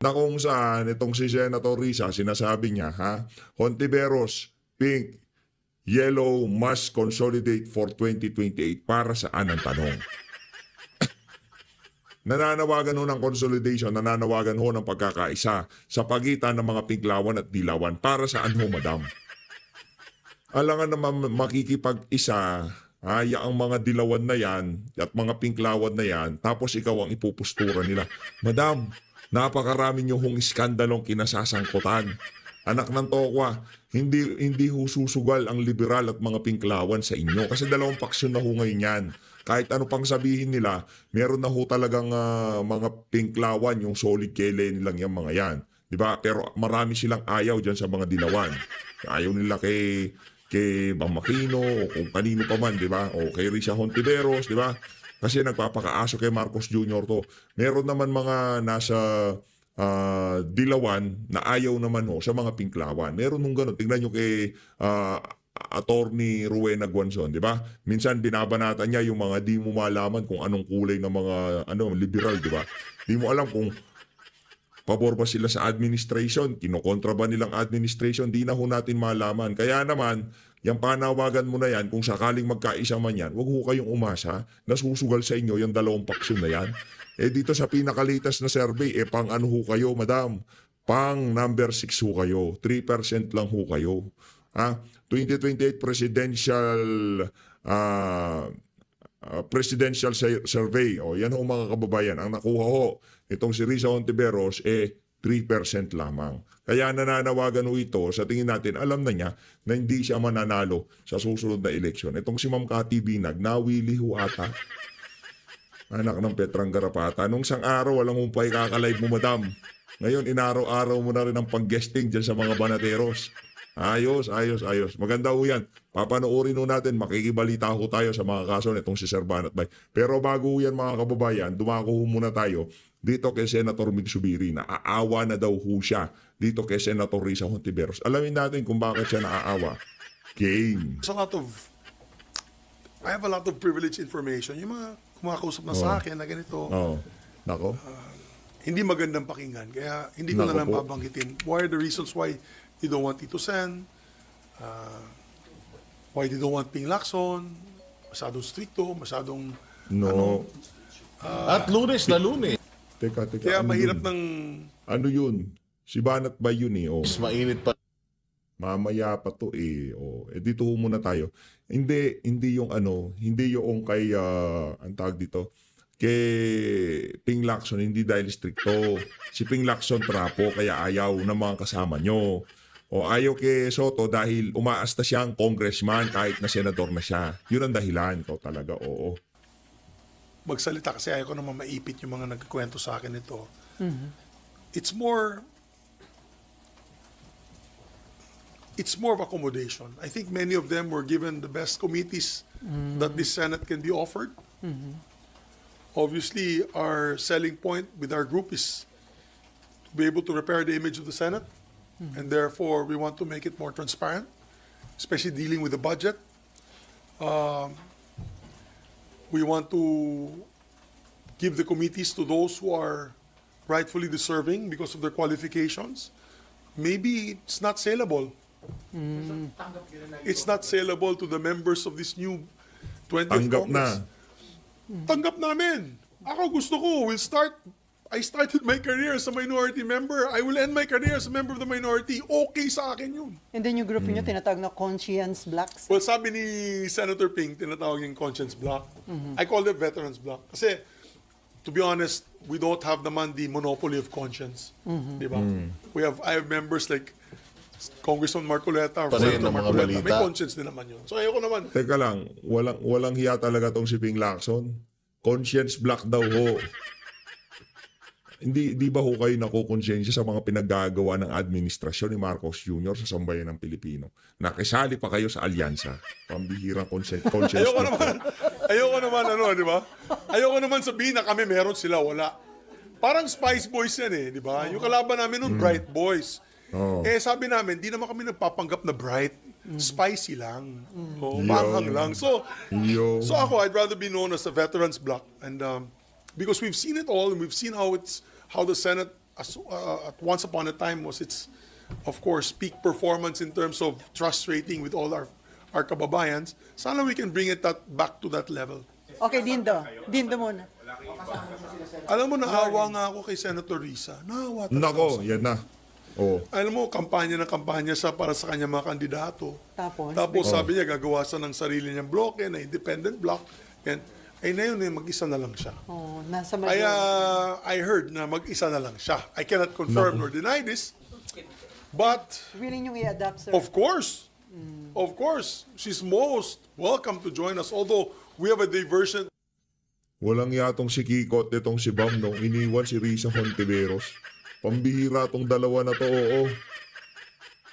na kung saan itong si Senator Risa, sinasabi niya, Hontiveros, pink, yellow must consolidate for 2028. Para saan ang tanong? Nananawagan ho ng consolidation, nananawagan ho ng pagkakaisa sa pagitan ng mga pinklawan at dilawan. Para saan ho, madam? Alangan naman makikipag-isa, ang mga dilawan na yan at mga pinklawan na yan, tapos ikaw ang ipupustura nila. Madam, napakarami nyo hong iskandalong kinasasangkutan. Anak ng tokwa, hindi ho susugal ang liberal at mga pinklawan sa inyo. Kasi dalawang paksyon na ho ngayon yan. Kahit ano pang sabihin nila, meron na ho talagang mga pinklawan, yung solid kele nilang yung mga yan. Diba? Pero marami silang ayaw dyan sa mga dilawan. Ayaw nila kay Bang Makino o kung kanino pa man, diba? O kay Risa Hontiveros, diba? Kasi nagpapakaaso kay Marcos Jr. to. Meron naman mga nasa dilawan na ayaw naman ho sa mga pinklawan. Meron nung gano'n. Tingnan nyo kay Attorney Rowena Guanzon, di ba? Minsan binabanatan niya yung mga di mo malaman kung anong kulay ng mga liberal, di ba? Di mo alam kung pabor ba sila sa administration, kinokontra ba nilang administration, di na ho natin malaman. Kaya naman, yung panawagan mo na yan, kung sakaling magkaisa man yan, wag ho kayong umasa na susugal sa inyo yung dalawang paksyon na yan. Dito sa pinakalitas na survey, pang ano ho kayo, madam? Pang number 6 ho kayo. 3% lang ho kayo. 2028 presidential survey. Yan ho mga kababayan. Ang nakuha ho, itong si Risa Hontiveros, 3% lamang. Kaya nananawagan ho ito, sa tingin natin, alam na niya na hindi siya mananalo sa susunod na eleksyon. Itong si Ma'am Cathy Binag, nawili ho ata. Anak ng Petrang Garapata. Nung isang araw, walang humpay kakalive mo, madam. Ngayon, inaraw-araw mo na rin ang pag-guesting dyan sa mga banateros. Ayos. Maganda ho yan. Papanoorin ho natin, makikibalita ho tayo sa mga kaso nitong si Sir Banat Bay. Pero bago ho yan, mga kababayan, dumako ho muna tayo dito kay Senator Mig Subiri. Naaawa na daw ho siya dito kay Senator Risa Hontiveros. Alamin natin kung bakit siya naaawa. Game. I have a lot of privileged information. Yung mga kumakausap na sa akin na ganito, Nako. hindi magandang pakinggan. Kaya hindi ko na lang babanggitin. What are the reasons why they don't want Tito Sen? Why they don't want Ping Lacson? Masyadong stricto, masyadong... At Lunes na Lunes. Teka. Kaya mahirap yun? ng... Ano yun? Si Banat Bay yun Mainit pa. Mamaya pa to dito ho muna tayo. Hindi yung hindi yung kay ang tawag dito kay Ping Lacson, hindi dahil stricto. Si Ping Lacson trapo kaya ayaw ng mga kasama nyo. O ayaw kay Soto dahil umaasta siyang congressman kahit na senador na siya. Yun ang dahilan ko talaga, oo. Magsalita kasi ayaw ko naman maipit yung mga nagkikwento sa akin ito. It's more of accommodation. I think many of them were given the best committees that this Senate can be offered. Obviously, our selling point with our group is to be able to repair the image of the Senate. And therefore, we want to make it more transparent, especially dealing with the budget. We want to give the committees to those who are rightfully deserving because of their qualifications. Maybe it's not saleable. It's not saleable to the members of this new 20th Tanggap Congress. Tanggap namin. Ako gusto ko, I started my career as a minority member. I will end my career as a member of the minority. Okay sa akin yun. And then yung group niyo tinatawag na conscience blacks? Well, sabi ni Senator Ping, tinatawag yung conscience block. I call it veterans block. Kasi, to be honest, we don't have naman the monopoly of conscience. Diba? I have members like Congressman Marcoleta or Senator Marcoleta. May conscience din naman yun. So ayoko naman. Teka lang, walang hiya talaga tong si Ping Lacson. Conscience black daw ho. Hindi ba ho kayo nakukonsensya sa mga pinaggagawa ng administrasyon ni Marcos Jr. sa sambayan ng Pilipino? Nakisali pa kayo sa alyansa. Pambihirang conscience Ayoko black. naman, di ba? Ayoko naman sabihin na kami meron sila, wala. Parang Spice Boys yan di ba? Yung kalaban namin nun, Bright Boys. Sabi namin, di naman kami nagpapanggap na bright. Spicy lang. Manghang lang. So ako, I'd rather be known as a veterans block. And because we've seen it all, and we've seen how the Senate at once upon a time was its, of course, peak performance in terms of trust rating with all our kababayans. Sana we can bring it back to that level. Okay, Dindo. Dindo muna. Alam mo, naawa nga ako kay Senator Risa. Naawa talaga. Nako, yan na. Oh. Alam mo, kampanya ng kampanya para sa kanya mga kandidato. Tapos Sabi niya, gagawa siya ng sarili niyang bloke, na independent block. And, ay na yun, mag-isa na lang siya. oh, nasa Kaya, majority. I heard na mag-isa na lang siya. I cannot confirm nor deny this. But, Willing yung i-adapt, sir. of course, she's most welcome to join us. Although, we have a diversion. Walang yatong si Kiko at itong si Bam nung iniwan si Risa Hontiveros. Pambihira tong dalawa na to, oo.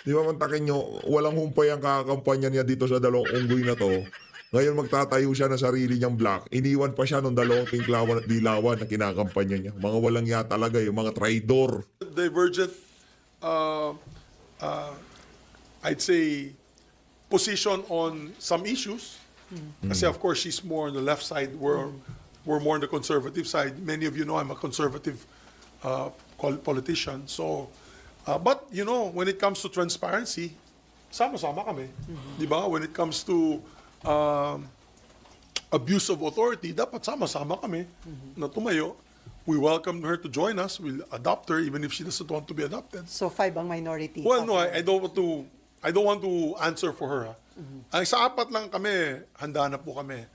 Di ba mantakin nyo, walang humpay ang kakakampanya niya dito sa dalawang unggoy na to. Ngayon magtatayo siya na sarili niyang black. Iniwan pa siya nung dalawang tinklawan at dilawan na kinakampanya niya. Mga walang ya talaga, yung mga traidor. Divergent, I'd say, position on some issues. Kasi of course, she's more on the left side. We're more on the conservative side. Many of you know I'm a conservative politician. So, but you know, when it comes to transparency, sama-sama kami. Di ba? When it comes to abuse of authority, dapat sama-sama kami na tumayo. We welcome her to join us. We'll adopt her even if she doesn't want to be adopted. So, 5 ang minority. Well, no, I don't want to answer for her. Ang sa apat lang kami, handa na po kami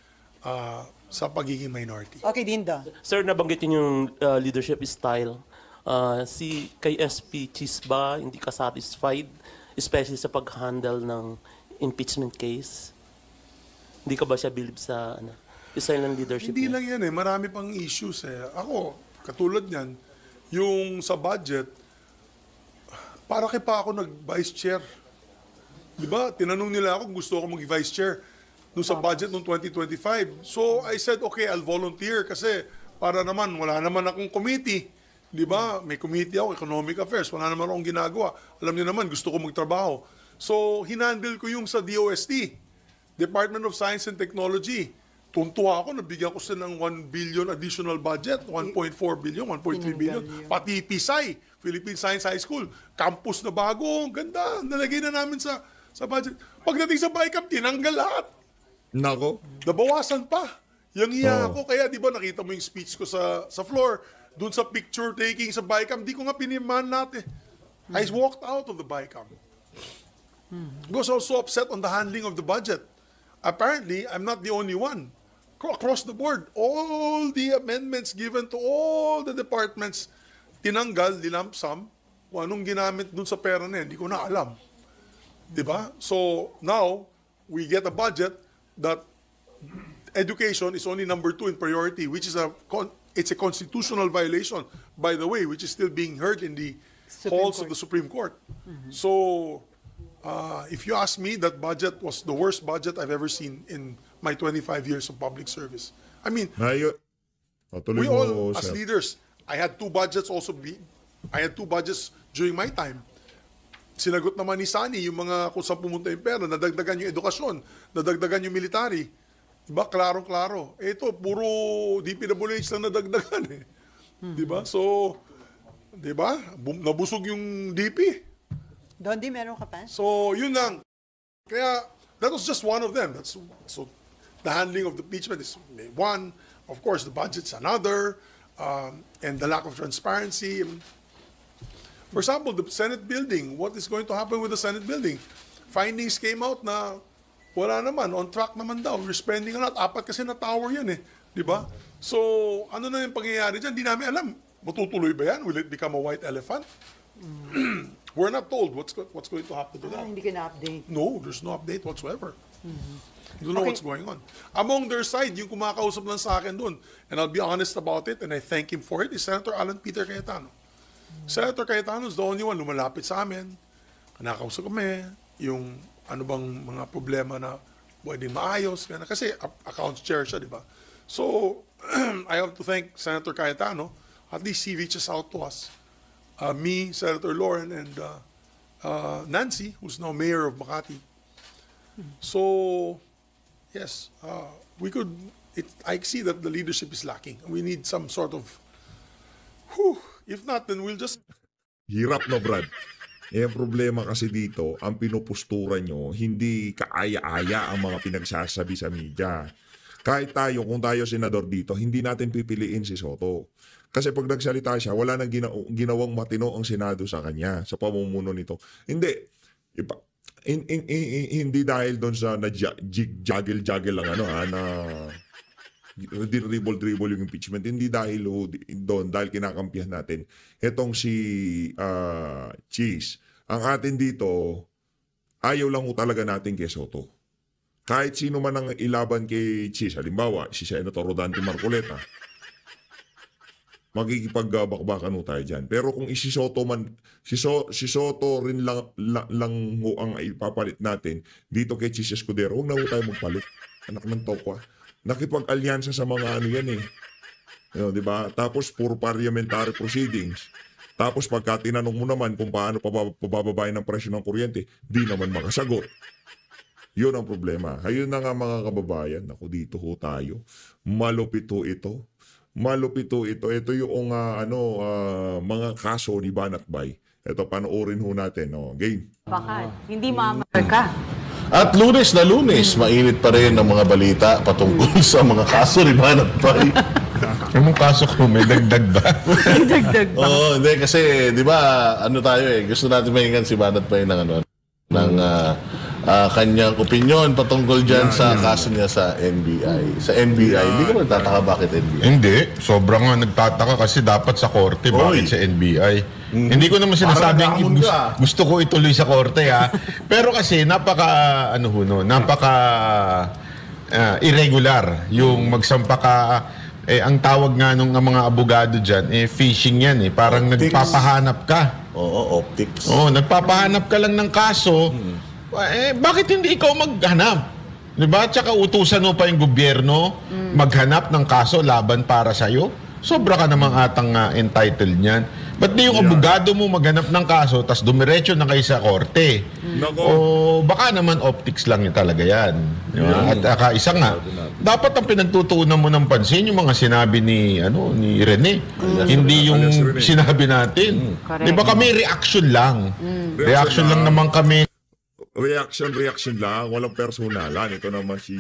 sa pagiging minority. Okay, Dindo. Sir, nabanggit yun yung leadership style. Kay SP Chisba, hindi ka satisfied, especially sa pag-handle ng impeachment case. Hindi ka ba siya believe sa style ng leadership Hindi niya? lang yan marami pang issues Ako, katulad niyan, yung sa budget, para kay pa ako nag-vice chair. Di ba? Tinanong nila ako kung gusto ako mag-vice chair nung sa budget noong 2025. So, I said, okay, I'll volunteer kasi para naman, wala naman akong committee. Di ba? May committee ako, Economic Affairs. Wala naman akong ginagawa. Alam niyo naman, gusto ko magtrabaho. So, hinandle ko yung sa DOST, Department of Science and Technology. Tuntua ako, nabigyan ko sila ng 1 billion additional budget, 1.4 billion, 1.3 billion. Pati PSI, Philippine Science High School, campus na bago, ganda, nalagay na namin sa budget. Pagdating sa BICAM, tinanggal lahat. Nako. Nabawasan pa. Yung iya ako, kaya di ba nakita mo yung speech ko sa floor, dun sa picture taking sa BICAM, di ko nga piniman natin. I walked out of the BICAM. Because I was so upset on the handling of the budget. Apparently, I'm not the only one. Across the board, all the amendments given to all the departments, tinanggal, nilampsam, kung anong ginamit dun sa pera na yun, di ko na alam. Diba? So, now, we get a budget that education is only number 2 in priority, which is it's a constitutional violation, by the way, which is still being heard in the halls of the Supreme Court. So, if you ask me, that budget was the worst budget I've ever seen in my 25 years of public service. I mean, Tuloy we mo, all, as sir. leaders, I had 2 budgets during my time. Sinagot naman ni Sani yung mga kung saan pumunta yung pera, nadagdagan yung edukasyon, nadagdagan yung military. Diba? Klarong-klaro. Ito, puro DPWH lang nadagdagan Diba? So, diba? Nabusog yung DP. Dondi, meron ka pa? So, yun lang. Kaya, that was just one of them. So, the handling of the impeachment is one. Of course, the budget's another. And the lack of transparency. For example, the Senate building. What is going to happen with the Senate building? Findings came out na wala naman. On track naman daw. We're spending a lot. 4 kasi na tower yan Di ba? So, ano na yung pangyayari dyan? Di namin alam. Matutuloy ba yan? Will it become a white elephant? We're not told what's going to happen to that. Hindi ka na-update. No, there's no update whatsoever. You don't know what's going on. Among their side, yung kumakausap lang sa akin doon, and I'll be honest about it, and I thank him for it, is Senator Alan Peter Cayetano. Senator Cayetano is the only one lumalapit sa amin. Nakausap kami, yung ano bang mga problema na pwedeng maayos. Kasi accounts chair siya, di ba? So, I have to thank Senator Cayetano. At least he reaches out to us. Me, Senator Lauren, and Nancy, who's now mayor of Makati. So, yes, I see that the leadership is lacking. We need some sort of If not, then we'll just Hirap, no, Brad? Eh, ang problema kasi dito, ang pinupustura nyo, hindi kaaya-aya ang mga pinagsasabi sa media. Kahit tayo, kung tayo senador dito, hindi natin pipiliin si Soto. Kasi pag nagsalita siya, wala nang ginawang matino ang Senado sa kanya, sa pamumuno nito. Hindi. Hindi dahil doon sa juggle lang na dribble yung impeachment. Hindi dahil doon, dahil kinakampihan natin. Etong si Cheese. Ang atin dito, ayaw lang talaga natin kay Soto. Kahit sino man ang ilaban kay Cheese, halimbawa, si Senator Rodante Marcoleta, magkikipagbakbakan ho tayo dyan. Pero kung si Soto man, si Soto rin lang ho ang ipapalit natin dito kay Cheese Escudero, huwag na ho tayo magpalit. Anak ng tokwa. Nakipag-alyansa sa mga ano yan eh. Di ba? Tapos puro parliamentary proceedings. Tapos pagka tinanong mo naman kung paano pabababayin ng presyo ng kuryente, di naman makasagot. Yun ang problema. Ayun na nga mga kababayan. Ako dito ho tayo. Malupit ho ito. Ito yung mga kaso ni Banatbay. Ito, panoorin ho natin. Game. Bakal. Hindi mamarka. At Lunes na Lunes, mainit pa rin ang mga balita patungkol sa mga kaso ni Banatbay. Anong kaso ko? May dagdag ba? Dagdag pa. Oo, hindi kasi 'di ba, ano tayo gusto natin mahingan si Banatbay ng kanyang opinion patungkol diyan sa kaso niya sa NBI. Sa NBI, hindi ko nagtataka bakit NBI. Hindi. Sobrang nga nagtataka kasi dapat sa korte. Bakit sa NBI? Hindi ko naman sinasabing Parang ka. gusto ko ituloy sa korte ha. Pero kasi napaka irregular yung magsampa ka. Ang tawag nga ng mga abogado dyan, phishing yan eh. Parang Optics. nagpapahanap ka. Oo, optics. Nagpapahanap ka lang ng kaso. Bakit hindi ikaw maghanap? Diba? Tsaka utusan mo pa yung gobyerno maghanap ng kaso laban para sa'yo. Sobra ka namang atang entitled niyan. Ba't di yung abogado mo maghanap ng kaso tas dumiretso na kayo sa korte? O baka naman optics lang yun talaga yan. Diba? At isa nga, dapat ang pinagtutuunan mo ng pansin yung mga sinabi ni Rene. Hindi yung sinabi natin. Correct. Diba kami reaction lang. Reaction lang naman kami. Reaction lang, walang personalan. Ito naman si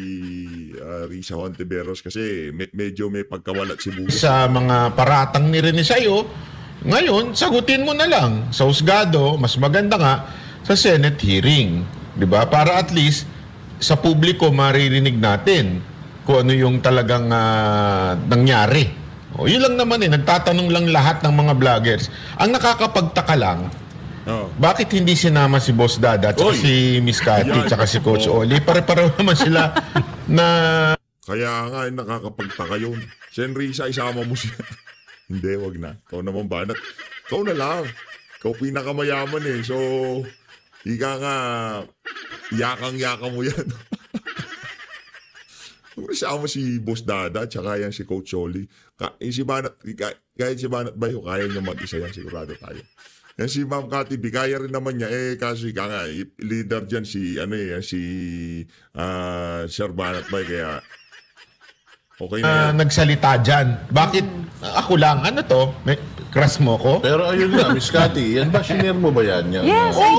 Risa Hontiveros kasi medyo may pagkawalat si Bugas. Sa mga paratang ni Rene sa'yo, ngayon, sagutin mo na lang sa husgado, mas maganda nga sa Senate hearing. 'Di ba? Para at least sa publiko maririnig natin kung ano yung talagang nangyari. Yun lang naman nagtatanong lang lahat ng mga vloggers. Ang nakakapagtaka lang, bakit hindi sinama si Boss Dada at si Miss Cathy at si Coach Oli? Pare-pareho naman sila na... Kaya nga, nakakapagtaka yun. Sen Risa, isama mo siya. Hindi, wag na. Ikaw naman banat. Ikaw na lang. Ikaw pinakamayaman eh. So, ika nga, yakang-yaka mo yan. Isama si Boss Dada at saka yan si Coach Oli. Kahit si Banat Bayo, kaya niya mag-isa yan. Sigurado tayo. Yan si Ma'am Cathy B, kaya rin naman niya. Kasi nga, leader dyan si Sir Banatbay, kaya okay na yan. nagsalita dyan. Bakit ako lang? Ano to? May crush mo ko? Pero ayun nga, Miss Cathy, yan ba, shinare mo ba yan? Yes, I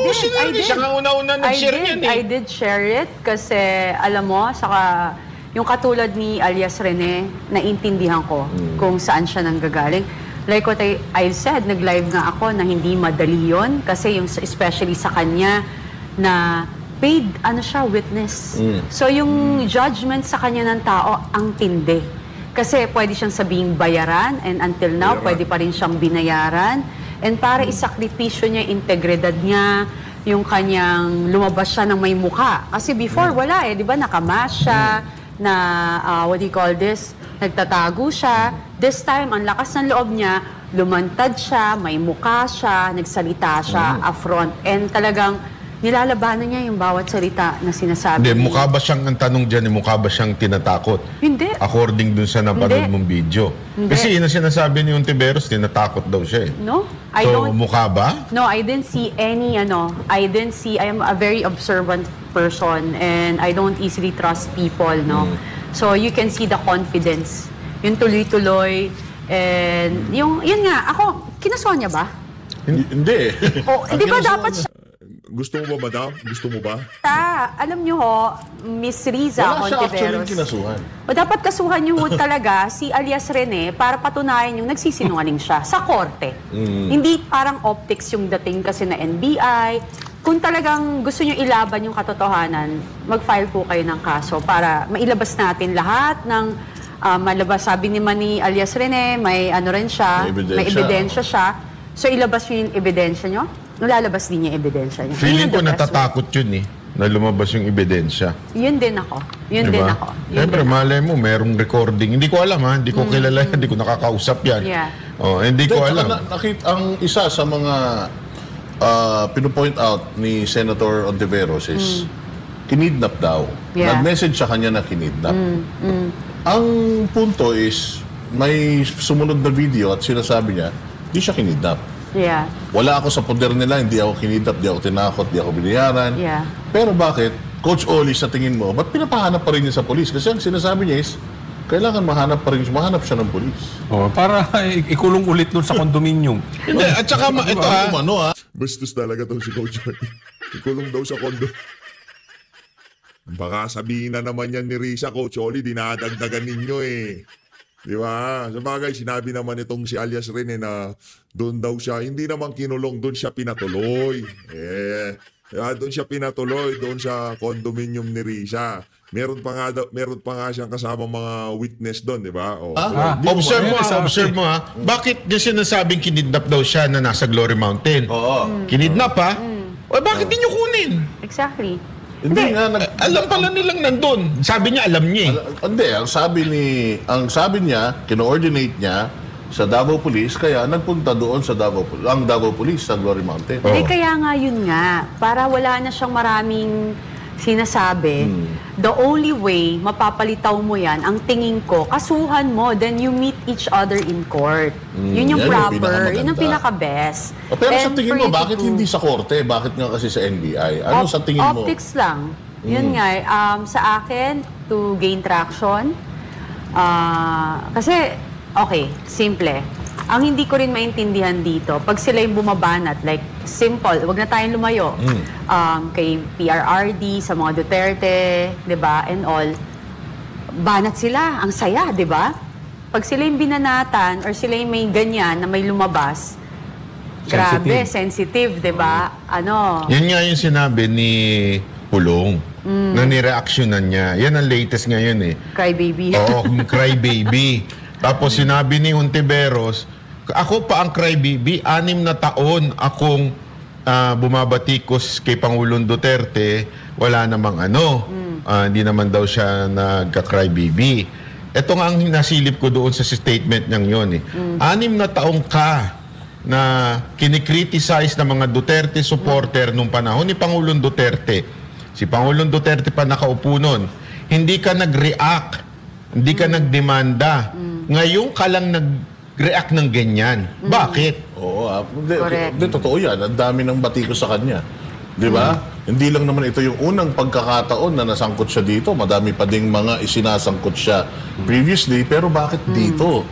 did. Siya nga una-una nag-share yan I did share it kasi alam mo, saka yung katulad ni alias Rene, naintindihan ko kung saan siya nanggagaling. Like what I've said, nag-live nga ako na hindi madali yun kasi yung especially sa kanya na paid witness. So yung judgment sa kanya ng tao ang tindi. Kasi pwede siyang sabihing bayaran and until now pwede pa rin siyang binayaran. And para isakripisyo niya, integridad niya, yung kanyang lumabas siya ng may muka. Kasi before wala di ba nakamask siya, na what do you call this? Nagtatago siya. This time, ang lakas ng loob niya, lumantad siya, may muka siya, nagsalita siya affront. And talagang nilalabanan niya yung bawat salita na sinasabi. Hindi, mukha ba siyang, ang tanong dyan, mukha ba siyang tinatakot? Hindi. According dun sa napanood mong video. Hindi. Kasi yun ang sinasabi ni Hontiveros, tinatakot daw siya eh. No? So, mukha ba? No, I didn't see any, I am a very observant person and I don't easily trust people, no? So, you can see the confidence. Yung tuloy-tuloy and yun nga, ako, Kinasuhan niya ba? Hindi. O, di ba dapat siya? Gusto mo ba, madam? Gusto mo ba? Alam niyo ho, Miss Riza Wala siya actually Ontiveros. kinasuhan. O dapat kasuhan niyo ho talaga si alias Rene para patunayan yung nagsisinungaling siya sa korte. Hindi parang optics yung dating kasi na NBI. Kung talagang gusto niyo ilaban yung katotohanan, mag-file po kayo ng kaso para mailabas natin lahat ng malabas. Sabi ni alias Rene, may ano rin siya, May ebidensya. siya. So ilabas niyo yung ebidensya niyo? Lalabas din yung ebidensya niya. Feeling Yun ko the best natatakot yun na lumabas yung ebidensya. way. Yun din ako. Yun din Diba? ako. Yun Siyempre, din ako. malay mo, merong recording. Hindi ko alam hindi ko kilala yan, hindi ko nakakausap yan. Yeah. Hindi ko Tsaka alam. nakita ang isa sa mga pinopoint out ni Senator Ontiveros is kinidnap daw. Yeah. Nag-message sa kanya na kinidnap. Ang punto is may sumunod na video at sinasabi niya, di siya kinidnap. Yeah. Wala ako sa poder nila, hindi ako kinidnap, di ako tinakot, di ako binayaran. Yeah. Pero bakit, Coach Oli, sa tingin mo, ba't pinapahanap pa rin niya sa polis? Kasi ang sinasabi niya is, kailangan mahanap siya ng polis. Oh, para ikulong ulit dun sa condominium. Hindi, at saka ito Ano Bastos talaga to si Coach Joy. Ikulong daw sa kondo. Baka sabihin na naman yan ni Risa, Coach Oli, dinadagdagan ninyo eh. Di ba? Sabagay, sinabi naman itong si alias Rene na doon daw siya, hindi naman kinulong, doon siya pinatuloy. Doon siya pinatuloy, doon sa condominium ni Risa. Meron pa nga siyang kasama mga witness doon, di ba? Oh. Observe mo Bakit niya sinasabing kinidnap daw siya na nasa Glory Mountain? Oo. Kinidnap O bakit di niyo kunin? Exactly. Hindi nga, Alam pala nilang nandun. Sabi niya, alam niya eh. Hindi, ang sabi niya, kino-ordinate niya sa Davao Police, kaya nagpunta doon sa Davao Police sa Glory Mountain. Kaya nga yun nga, para wala na siyang maraming sinasabi, the only way mapapalitaw mo yan, ang tingin ko, kasuhan mo, then you meet each other in court. Yun yung yan yung proper, pinakamaganda. yun yung pinaka-best. Pero sa And tingin for mo, you to bakit prove- hindi sa korte? Bakit nga kasi sa NBI? Ano sa tingin mo? Optics lang. Yun nga, sa akin, to gain traction. Kasi, okay, simple. Ang hindi ko rin maintindihan dito, pag sila yung bumabanat, like, simple, wag na tayong lumayo. Kay PRRD, sa mga Duterte, di ba, and all, banat sila, ang saya, di ba? Pag sila yung binanatan, or sila yung may ganyan na may lumabas, grabe, sensitive, di ba? Yan nga yung sinabi ni Pulong na nireaksyonan niya. Yan ang latest ngayon eh. Crybaby. Oo, crybaby. Tapos sinabi ni Ontiveros, ako pa ang crybaby, 6 na taon akong bumabatikos kay Pangulong Duterte, wala namang hindi naman daw siya nagka-crybaby. Ito nga ang nasilip ko doon sa statement niyang yun eh. 6 na taong ka na kinikriticize ng mga Duterte supporter nung panahon ni Pangulong Duterte. Si Pangulong Duterte pa nakaupo nun. Hindi ka nag-react, hindi ka nagdemanda. Ngayon ka lang nag-react ng ganyan. Bakit? Oo, Correct. totoo yan. Ang dami ng batiko sa kanya. Di ba? Hindi lang naman ito yung unang pagkakataon na nasangkot siya dito. Madami pa ding mga isinasangkot siya previously. Pero bakit dito?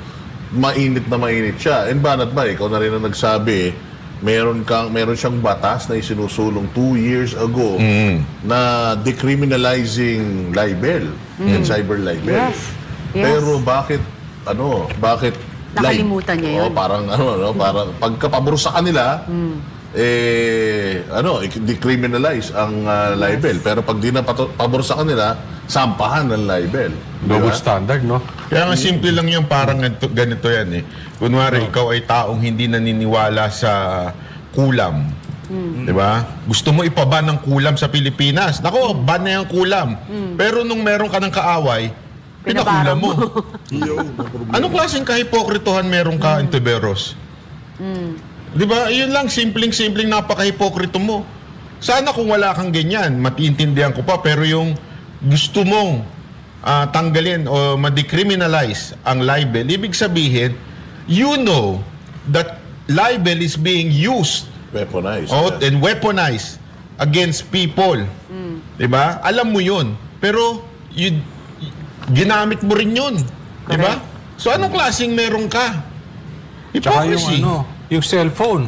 Mainit na mainit siya. And banat ba, ikaw na rin ang nagsabi, meron siyang batas na isinusulong 2 years ago na decriminalizing libel and cyber libel. Yes. Pero bakit Nakalimutan niya yun. parang parang pagkapabor sa kanila decriminalize ang libel. Pero pag di na pabor sa kanila, sampahan ng libel. Double standard, no? Kaya nga simple lang yan, parang ganito yan eh. Kunwari, ikaw ay taong hindi naniniwala sa kulam. Di ba? Gusto mo ipaban ng kulam sa Pilipinas. Nako, ban na yung kulam. Pero nung meron ka ng kaaway, pinakulam mo. Anong klaseng kahipokritohan meron ka, Ontiveros? Di ba? Yun lang, simpleng-simpleng napaka-hipokrito mo. Sana kung wala kang ganyan, matiintindihan ko pa, pero yung gusto mong tanggalin o ma-decriminalize ang libel, ibig sabihin, you know that libel is being used Weaponized. and weaponized against people. Diba? Alam mo yun. Pero ginamit mo rin yun. Diba? So anong klaseng meron ka? Tsaka Hypocrisy. yung cellphone.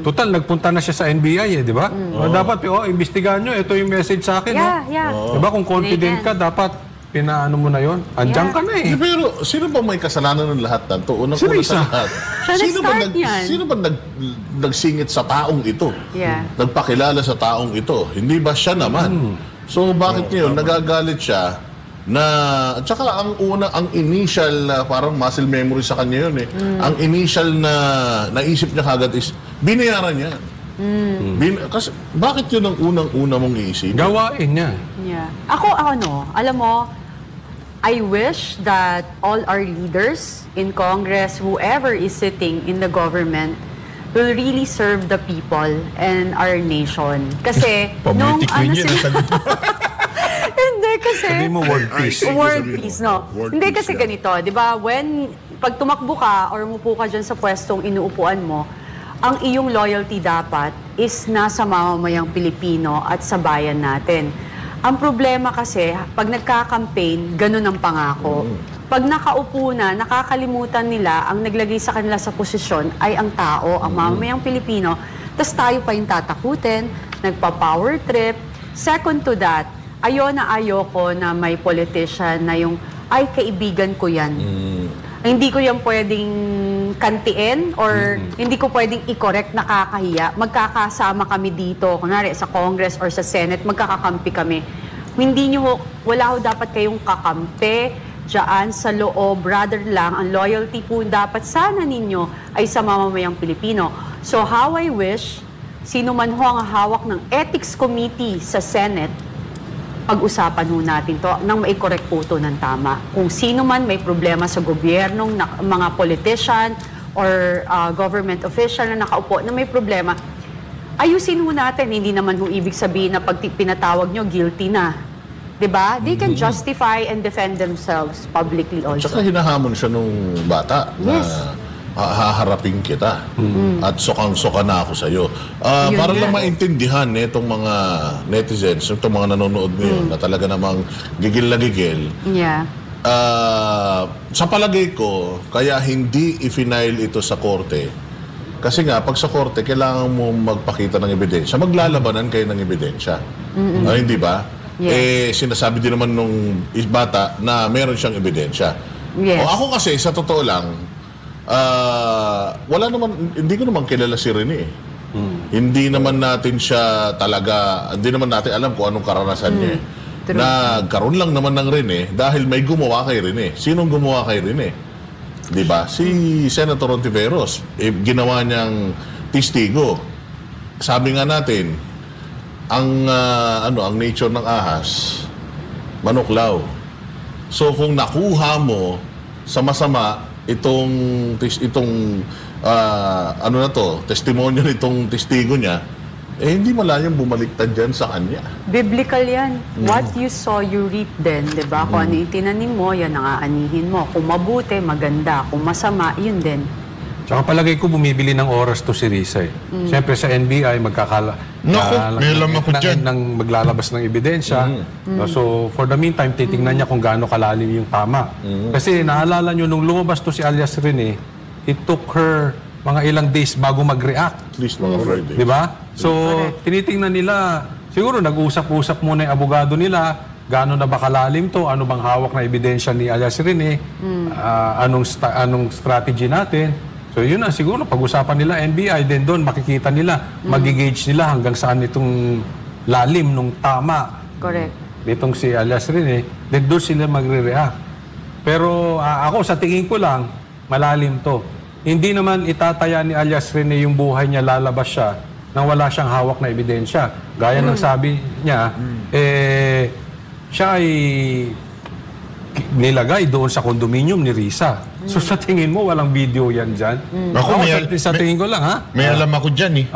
Total, nagpunta na siya sa NBI di ba? Dapat, imbestigahan nyo, ito yung message sa akin. Yeah. Di ba, kung confident ka, dapat pinaano mo na yon. Andiyan ka na eh. Pero sino ba may kasalanan ng lahat na ito? Si Risa. Sa lahat. Siya nag-start yan. Sino ba nagsingit sa taong ito? Yeah. Nagpakilala sa taong ito? Hindi ba siya naman? So bakit ngayon nagagalit siya na at saka ang initial na parang muscle memory sa kanya yun eh. Ang initial na naisip niya kagad is binayaran niya. Kasi bakit yun ang unang-una mong iisip? Gawain niya. Yeah. Ako, alam mo, I wish that all our leaders in Congress, whoever is sitting in the government, will really serve the people and our nation. Kasi, nung Hindi kasi... Sabi mo world peace. World peace, no? World Hindi peace, kasi yeah. ganito, di ba? Pag tumakbo ka or umupo ka dyan sa pwestong inuupuan mo, ang iyong loyalty dapat is nasa mamamayang Pilipino at sa bayan natin. Ang problema kasi, pag nagka-campaign, ganun ang pangako. Pag nakaupo na, nakakalimutan nila, ang naglagay sa kanila sa posisyon ay ang tao, ang mamamayang Pilipino. Tapos tayo pa yung tatakutin, nagpa-power trip. Second to that, ayoko na may politician na yung, ay, kaibigan ko yan. Hindi ko yan pwedeng kantiin or hindi ko pwedeng i-correct, nakakahiya. Magkakasama kami dito, kunwari sa Congress or sa Senate, magkakakampi kami. Wala ho dapat kayong kakampi dyan sa loob, rather lang, ang loyalty po dapat sana ninyo ay sa mamamayang Pilipino. So how I wish, sino man ho ang hawak ng Ethics Committee sa Senate, pag-usapan ho natin to nang mai-correct po ito ng tama. Kung sino man may problema sa gobyernong mga politician or government official na nakaupo na may problema, ayusin ho natin. Hindi naman ho ibig sabihin na pag pinatawag nyo, guilty na. Diba? They can justify and defend themselves publicly also. Tsaka hinahamon siya nung bata Yes. na haharapin kita at sukang-suka na ako sa'yo. Para lang maintindihan itong mga netizens, itong mga nanonood ngayon na talaga namang gigil na gigil. Yeah. Sa palagay ko, kaya hindi i-final ito sa korte. Kasi nga, pag sa korte, kailangan mo magpakita ng ebidensya. Maglalabanan kayo ng ebidensya. Hindi ba? Yes. Sinasabi din naman nung bata na meron siyang ebidensya. Yes. O ako kasi, sa totoo lang, hindi ko naman kilala si Rene. Hindi naman natin siya talaga, hindi naman natin alam kung anong karanasan niya. Nagkaroon lang naman ng Rene dahil may gumawa kay Rene. Sinong gumawa kay Rene? Di ba? Si Senator Ontiveros, ginawa niyang testigo. Sabi nga natin, ang nature ng ahas, manuklaw. So kung nakuha mo sa masama itong testimonyo nitong testigo niya, hindi malayang bumaliktad dyan sa kanya. Biblical yan. What you sow, you reap din. Diba? Kung ano yung tinanim mo, yan ang aanihin mo. Kung mabuti, maganda. Kung masama, yun din. Tsaka palagay ko bumibili ng oras to si Risa eh. Siyempre sa NBI Naku, may alam ako dyan. maglalabas ng ebidensya. So for the meantime, titingnan niya kung gaano kalalim yung tama. Kasi naalala nyo, nung lumabas to si alias Rene, it took her mga ilang days bago mag-react. At least mga Friday. Di ba? So tinitingnan nila, siguro nag-usap-usap muna yung abogado nila, gaano na ba kalalim to, ano bang hawak na ebidensya ni alias Rene, anong strategy natin. So yun na, siguro pag-usapan nila NBI, then doon makikita nila, mag-gauge nila hanggang saan itong lalim nung tama. Correct. Nitong si alias Rene, then doon sila magre-react. Pero ako sa tingin ko lang, malalim to. Hindi naman itataya ni alias Rene yung buhay niya, lalabas siya nang wala siyang hawak na ebidensya. Gaya ng sabi niya, siya ay nilagay doon sa condominium ni Risa. So sa tingin mo, walang video yan dyan? Ako, Sa tingin ko lang, ha? May alam ako dyan eh.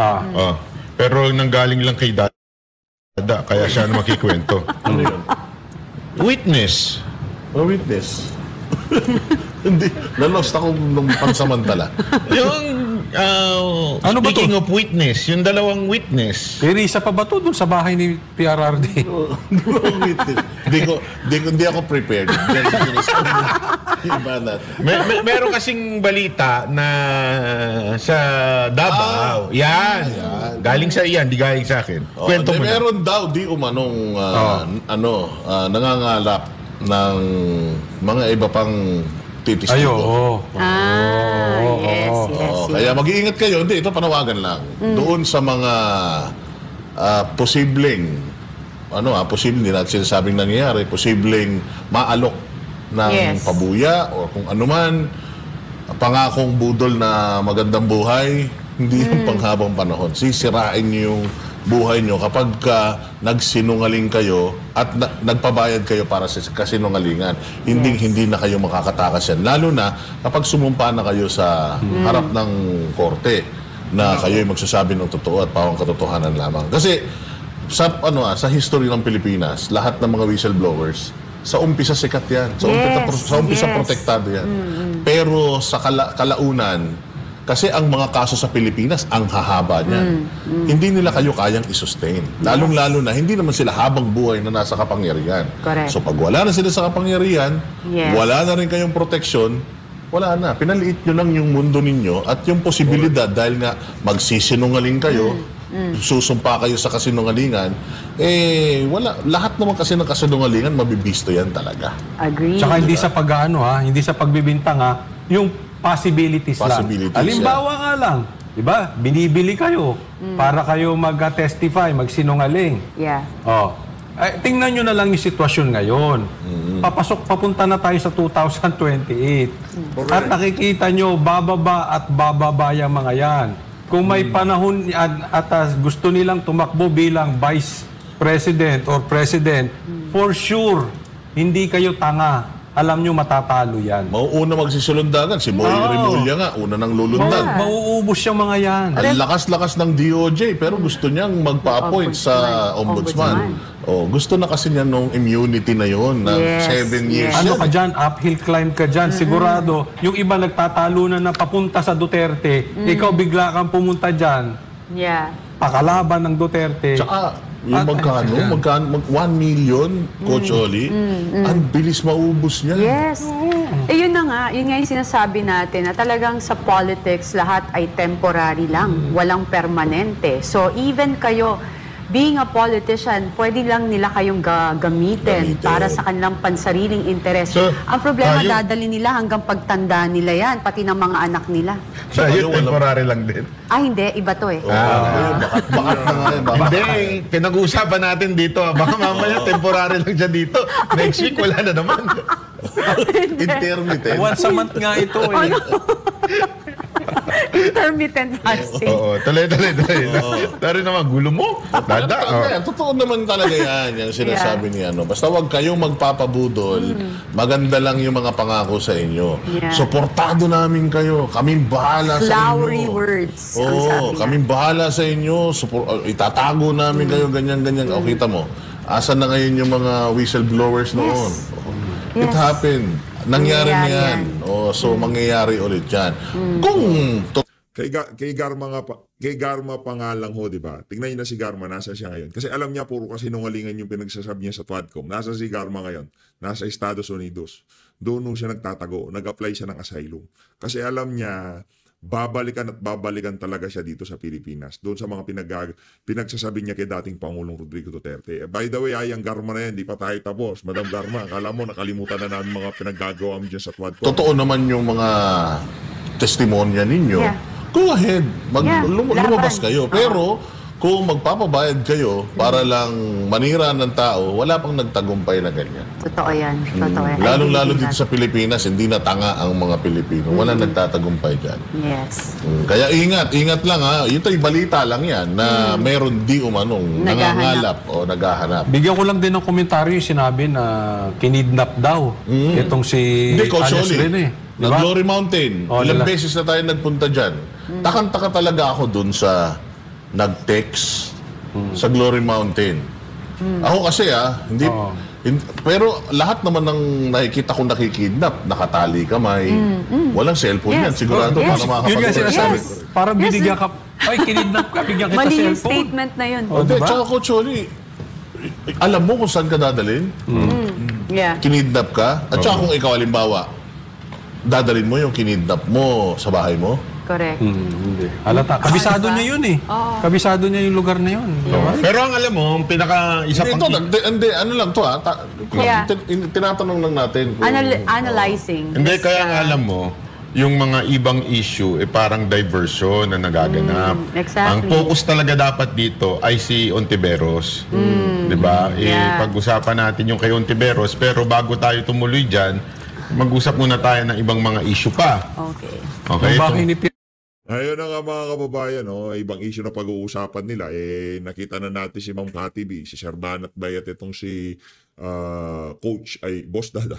Pero nanggaling lang kay Dada, kaya siya na makikwento. Ano yun? Witness. Witness. Hindi. Nalost ako nung pansamantala. Yung Ano ba speaking to? of witness, yung dalawang witness. Kay Risa pa ba to dun sa bahay ni PRRD? Hindi ako prepared. Iba natin. Meron kasing balita na sa Davao. Yan. Galing sa iyan, di galing sa akin. Kwento mo na. Meron daw di umanong nangangalap ng mga iba pang titistigo. Ay, oo. Yes. Kaya mag-iingat kayo. Hindi, ito panawagan lang. Doon sa mga posibleng, posibleng, hindi natin sinasabing nangyayari, posibleng maalok ng Yes. pabuya o kung anuman, pangakong budol na magandang buhay, hindi yung panghabang panahon. Sisirain niyo yung buhay nyo kapag nagsinungaling kayo at nagpabayad kayo para sa kasinungalingan. Hindi na kayo makakatakas yan. Lalo na kapag sumumpa na kayo sa harap ng korte na kayo'y magsasabi ng totoo at pawang katotohanan lamang. Kasi sa history ng Pilipinas, lahat ng mga whistleblowers, sa umpisa sikat yan. Sa umpisa protektado yan. Pero sa kalaunan, kasi ang mga kaso sa Pilipinas, ang hahaba niyan. Hindi nila kayo kayang isustain. Lalong-lalo na, hindi naman sila habang buhay na nasa kapangyarihan. Correct. So pag wala na sila sa kapangyarihan, Yes. wala na rin kayong proteksyon, wala na. Pinaliit nyo lang yung mundo ninyo at yung posibilidad dahil nga magsisinungaling kayo, susumpa kayo sa kasinungalingan, wala. Lahat naman kasi ng kasinungalingan, mabibisto yan talaga. Agree. Tsaka hindi sa hindi sa pagbibintang yung possibilities lang. Halimbawa nga lang, di ba? Binibili kayo para kayo mag-testify, magsinungaling. Yeah. Tingnan nyo na lang yung sitwasyon ngayon. Papunta na tayo sa 2028. At nakikita nyo, bababa at bababa yung mga yan. Kung may panahon at gusto nilang tumakbo bilang vice president or president, for sure, hindi kayo tanga. Alam nyo, matatalo yan. Mauuna magsisulundagan. Si Boy Rimulya nga, una nang lulundag. Mauubos yung mga yan. Ang lakas-lakas ng DOJ, pero gusto niyang magpa-appoint sa ombudsman. Gusto na kasi niya nung immunity na yon na 7 years. Ano ka dyan? Uphill climb ka dyan. Sigurado, yung iba nagtatalo na papunta sa Duterte, ikaw bigla kang pumunta dyan, Yeah. pakalaban ng Duterte. Tsaka, yung magkano, 1 million, Coach Oli, ang bilis maubos niya. Yes. Yun na nga, yun nga yung sinasabi natin na talagang sa politics, lahat ay temporary lang, walang permanente. So even kayo, being a politician, pwede lang nila kayong gamitin para sa kanilang pansariling interes. So, ang problema, yung- dadali nila hanggang pagtanda nila yan, pati ng mga anak nila. So, yun, temporary lang din. Hindi, iba to eh. Bakat na nga yun. Hindi, pinag-uusapan natin dito. Baka mamaya temporary lang siya dito. Next week, wala na naman. Intermittent. Once a month nga ito eh. Intermittent fasting. Oo, tuloy. Tari naman, gulo mo. Dada. Totoo naman talaga yan, yung sinasabi ni ano. Basta wag kayong magpapabudol, maganda lang yung mga pangako sa inyo. Yeah. Suportado namin kayo, kaming bahala sa inyo. Flowery words, ang sabi Oo, nga. kaming bahala sa inyo, itatago namin kayo, ganyan-ganyan. O, kita mo, asan na ngayon yung mga whistleblowers noon? It Yes. happened. Nangyari na Nangyayari yan. So, mangyayari ulit yan. Kung Kay Garma pa nga lang ho, di ba? Tingnan niyo na si Garma, nasa siya ngayon. Kasi alam niya, puro kasinungalingan yung pinagsasabi niya sa Twadcom. Nasa si Garma ngayon? Nasa Estados Unidos. Doon siya nagtatago. Nag-apply siya ng asylum. Kasi alam niya, babalikan at babalikan talaga siya dito sa Pilipinas. Doon sa mga pinagsasabi niya kay dating Pangulong Rodrigo Duterte. By the way, ang Garma na yan, di pa tayo tapos. Madam Garma, akala mo, nakalimutan na namin mga pinaggagawa mo dyan sa Twadcom. totoo naman yung mga testimonya ninyo, Yeah. go ahead. Yeah, Lumabas laban. kayo. Pero kung magpapabayad kayo para lang manira ng tao, wala pang nagtagumpay na ganyan. Totoo yan. Totoo yan. I Lalong-lalo believe dito that. sa Pilipinas, hindi na tanga ang mga Pilipino. Wala nagtatagumpay dyan. Yes. Kaya ingat lang ha. Ito'y balita lang yan na meron di umanong Naghahanap. nangangalap o naghahanap. Bigyan ko lang din ng komentaryo yung sinabi na kinidnap daw itong si Hindi, Coach Alias Oli. Rene. Di Ng ba? Glory Mountain. Ilang nila- beses na tayo nagpunta dyan. Takang-taka talaga ako dun sa nag-text sa Glory Mountain. Ako kasi Pero lahat naman ng nakikita kong nakikidnap, nakatali kamay, walang cellphone yan. Yes. Sigurado Yes. para Yun nga makakapag- sinasabi. Yes. Parang Yes, binigyan ka, ay, kinidnap ka, bigyan kita Mali yung cellphone. statement na yun. Oh, Hindi, diba? tsaka Coach Oli, alam mo kung saan ka dadalhin? Yeah. Kinidnap ka? At saka kung ikaw, halimbawa, dadalhin mo yung kinidnap mo sa bahay mo? Correct. Hindi. Halata. Kabisado niya yun eh. Kabisado niya yung lugar na yun. Diba? Pero ang alam mo, ang isa Hindi, pang... hindi, ano lang to ha? Yeah. Tinatanong lang natin. kung- Analyzing. Hindi, this, kaya nga alam mo, yung mga ibang issue, parang diversion na nagaganap. exactly. Ang focus talaga dapat dito ay si Ontiveros. Di ba? yeah. Pag-usapan natin yung kay Ontiveros, pero bago tayo tumuloy dyan, mag-usap muna tayo ng ibang mga issue pa. Okay. Okay? Kung bakit hinipin Ayun na nga mga kababayan, no? Ibang issue na pag-uusapan nila. Nakita na natin si Ma'am Cathy B, si Sir Banat Bayat, itong si Coach, ay Boss Dada.